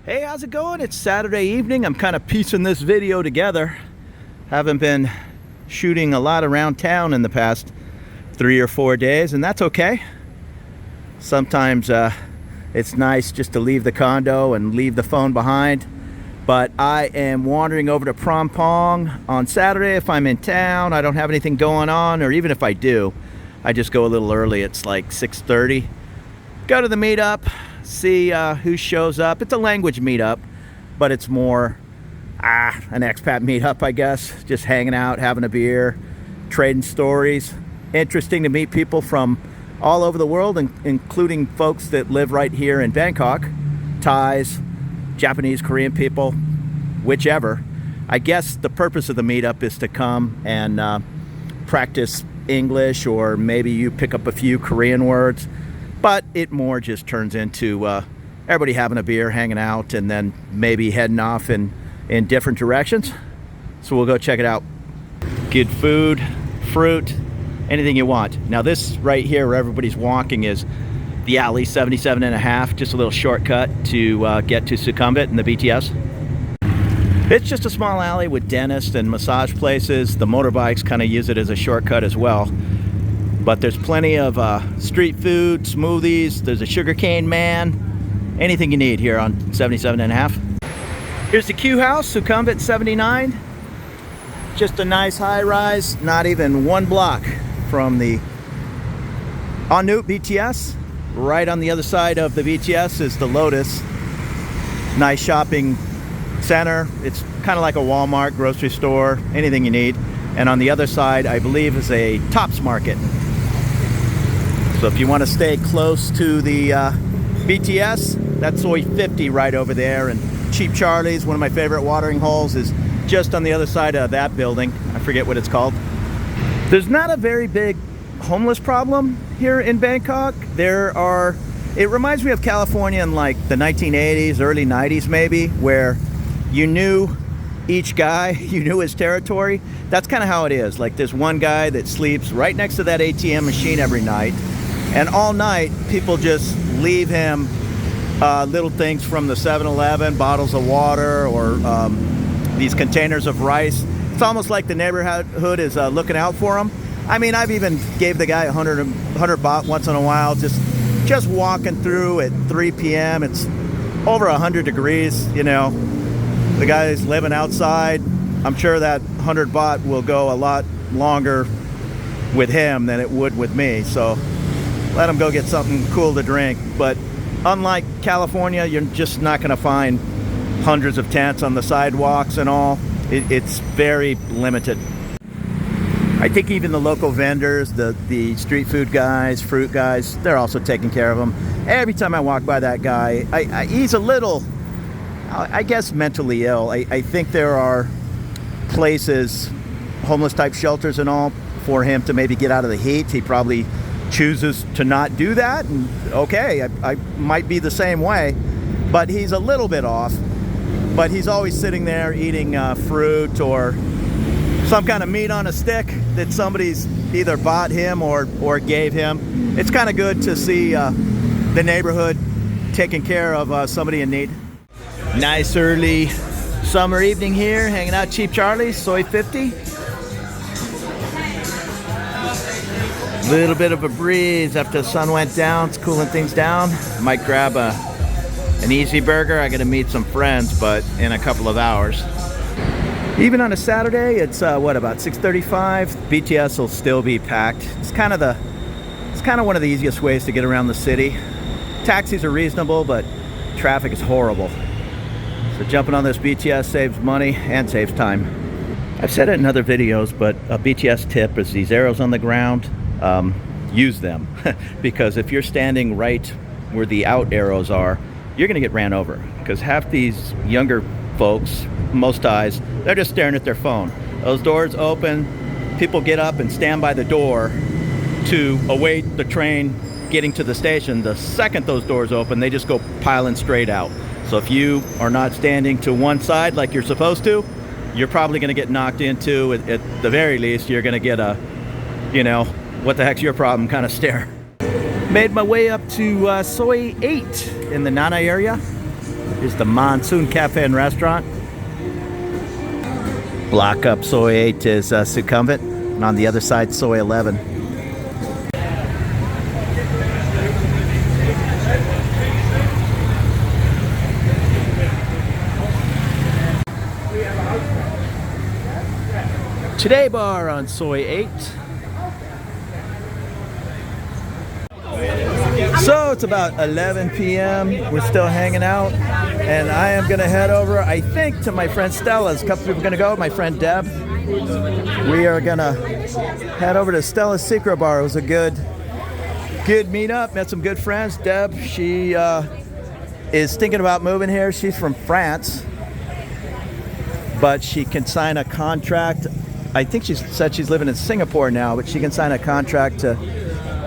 Hey, how's it going? It's Saturday evening. I'm kind of piecing this video together. Haven't been shooting a lot around town in the past 3 or 4 days, and that's okay. Sometimes it's nice just to leave the condo and leave the phone behind. But I am wandering over to Prom Pong on Saturday if I'm in town. I don't have anything going on, or even if I do, I just go a little early. It's like 6:30. Go to the meetup, see who shows up. It's a language meetup, but it's more an expat meetup, I guess. Just hanging out, having a beer, trading stories. Interesting to meet people from all over the world, including folks that live right here in Bangkok. Thais, Japanese, Korean people, whichever. I guess the purpose of the meetup is to come and practice English, or maybe you pick up a few Korean words. But it more just turns into everybody having a beer, hanging out, and then maybe heading off in different directions. So we'll go check it out. Good food, fruit, anything you want. Now this right here where everybody's walking is the alley 77.5, just a little shortcut to get to Sukhumvit and the BTS. It's just a small alley with dentists and massage places. The motorbikes kind of use it as a shortcut as well. But there's plenty of street food, smoothies, there's a sugarcane man, anything you need here on 77.5. Here's the Q House, Sukhumvit 79. Just a nice high-rise, not even one block from the en route BTS. Right on the other side of the BTS is the Lotus. Nice shopping center. It's kind of like a Walmart, grocery store, anything you need. And on the other side, I believe, is a Tops Market. So if you want to stay close to the BTS, that's Soi 50 right over there. And Cheap Charlie's, one of my favorite watering holes, is just on the other side of that building. I forget what it's called. There's not a very big homeless problem here in Bangkok. It reminds me of California in like the 1980s, early 90s maybe, where you knew each guy, you knew his territory. That's kind of how it is. Like there's one guy that sleeps right next to that ATM machine every night. And all night, people just leave him little things from the 7-Eleven, bottles of water, or these containers of rice. It's almost like the neighborhood is looking out for him. I mean, I've even gave the guy 100 baht once in a while, just walking through at 3 p.m. It's over 100 degrees, you know. The guy's living outside. I'm sure that 100 baht will go a lot longer with him than it would with me. So let him go get something cool to drink. But unlike California, you're just not going to find hundreds of tents on the sidewalks and all. It's very limited. I think even the local vendors, the street food guys, fruit guys, they're also taking care of them. Every time I walk by that guy, he's a little, I guess, mentally ill. I think there are places, homeless type shelters and all, for him to maybe get out of the heat. He probably chooses to not do that, and okay, I might be the same way, but he's a little bit off. But he's always sitting there eating fruit or some kind of meat on a stick that somebody's either bought him or gave him. It's kind of good to see the neighborhood taking care of somebody in need. Nice early summer evening here, hanging out Cheap Charlie's, Soi 50. Little bit of a breeze after the sun went down. It's cooling things down. Might grab an easy burger. I gotta meet some friends, but in a couple of hours. Even on a Saturday, it's about 6:35. BTS will still be packed. It's kind of one of the easiest ways to get around the city. Taxis are reasonable, but traffic is horrible. So jumping on this BTS saves money and saves time. I've said it in other videos, but a BTS tip is these arrows on the ground. Use them because if you're standing right where the out arrows are, you're gonna get ran over, because half these younger folks, most Thais, they're just staring at their phone. Those doors open, people get up and stand by the door to await the train getting to the station. The second those doors open, they just go piling straight out. So if you are not standing to one side like you're supposed to, you're probably going to get knocked into. At the very least, you're going to get a, you know, what the heck's your problem kind of stare. Made my way up to Soi 8 in the Nana area. Here's the Monsoon Cafe and Restaurant. Block up Soy 8 is Sukhumvit, and on the other side, Soy 11. Today bar on Soy 8. So it's about 11 p.m. We're still hanging out, and I am gonna head over, I think, to my friend Stella's. A couple people are gonna go, my friend Deb. We are gonna head over to Stella's Secret Bar. It was a good meetup, met some good friends. Deb, she is thinking about moving here. She's from France, but she can sign a contract. I think she said she's living in Singapore now, but she can sign a contract to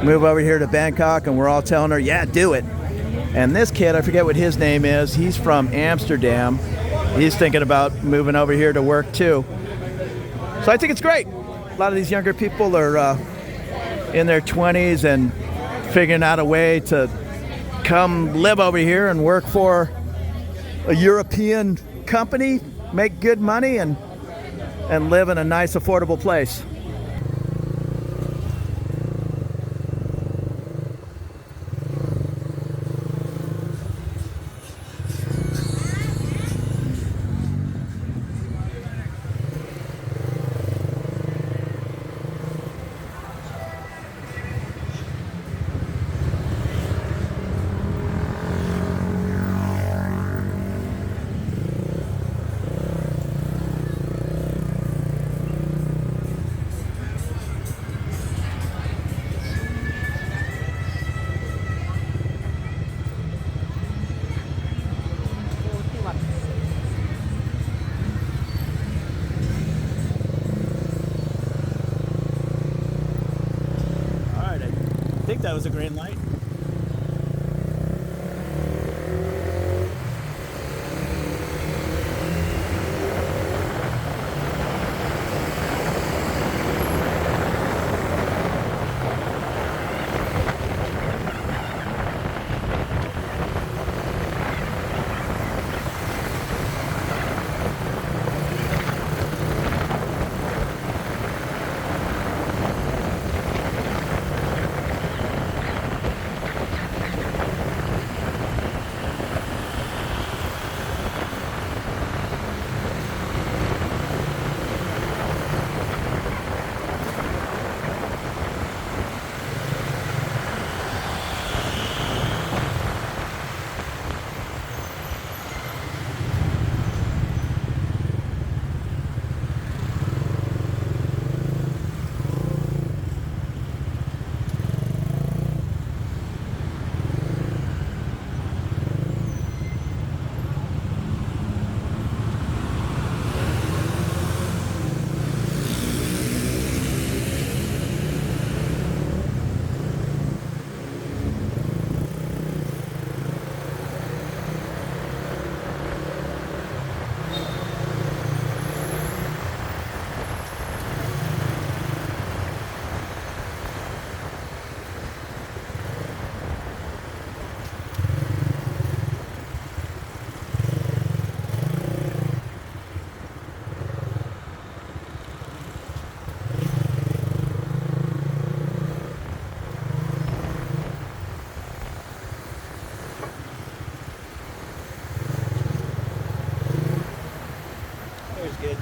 move over here to Bangkok, and we're all telling her, yeah, do it. And this kid, I forget what his name is, he's from Amsterdam. He's thinking about moving over here to work too. So I think it's great. A lot of these younger people are in their 20s and figuring out a way to come live over here and work for a European company, make good money, and live in a nice, affordable place. I think that was a green light. Good.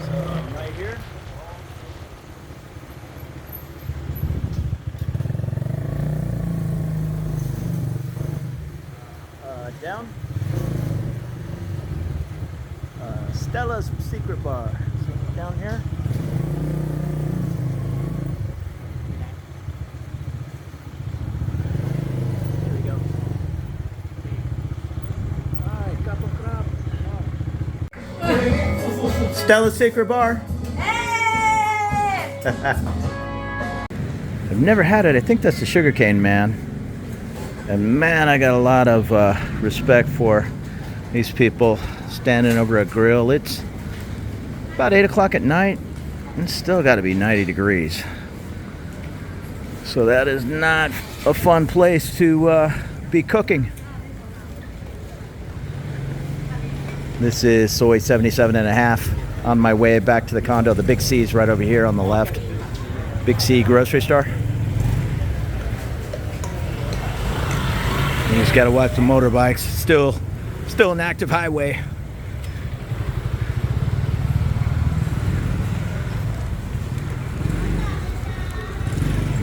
So right here. Down. Stella's Secret Bar. So down here. Stella's Secret Bar. Hey! I've never had it. I think that's the sugarcane man. And man, I got a lot of respect for these people standing over a grill. It's about 8 o'clock at night and it's still got to be 90 degrees. So that is not a fun place to be cooking. This is soy 77.5 on my way back to the condo. The Big C is right over here on the left. Big C grocery store. You just gotta watch the motorbikes. Still an active highway.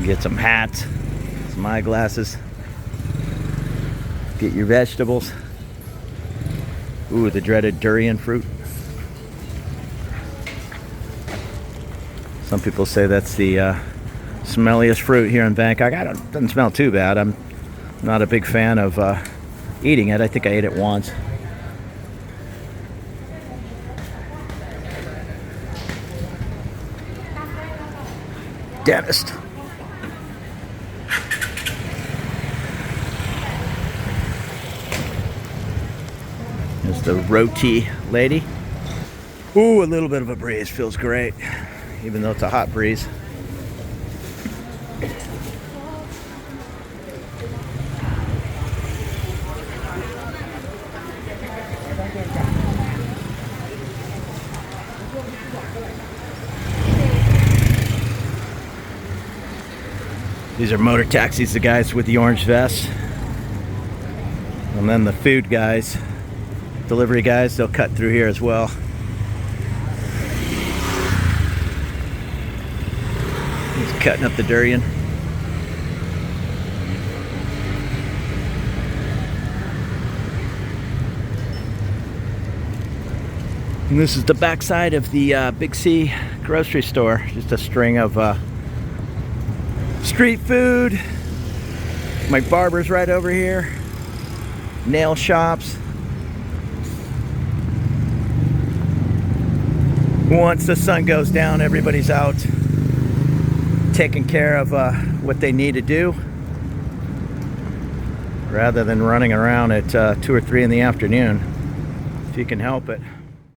Get some hats, some eyeglasses. Get your vegetables. Ooh, the dreaded durian fruit. Some people say that's the smelliest fruit here in Bangkok. Doesn't smell too bad. I'm not a big fan of eating it. I think I ate it once. Dentist. There's the roti lady. Ooh, a little bit of a breeze. Feels great, even though it's a hot breeze. These are Moto-taxis, the guys with the orange vests. And then the food guys, delivery guys, they'll cut through here as well. He's cutting up the durian. And this is the backside of the Big C grocery store. Just a string of street food. My barber's right over here. Nail shops. Once the sun goes down, everybody's out taking care of what they need to do, rather than running around at 2 or 3 in the afternoon, if you can help it.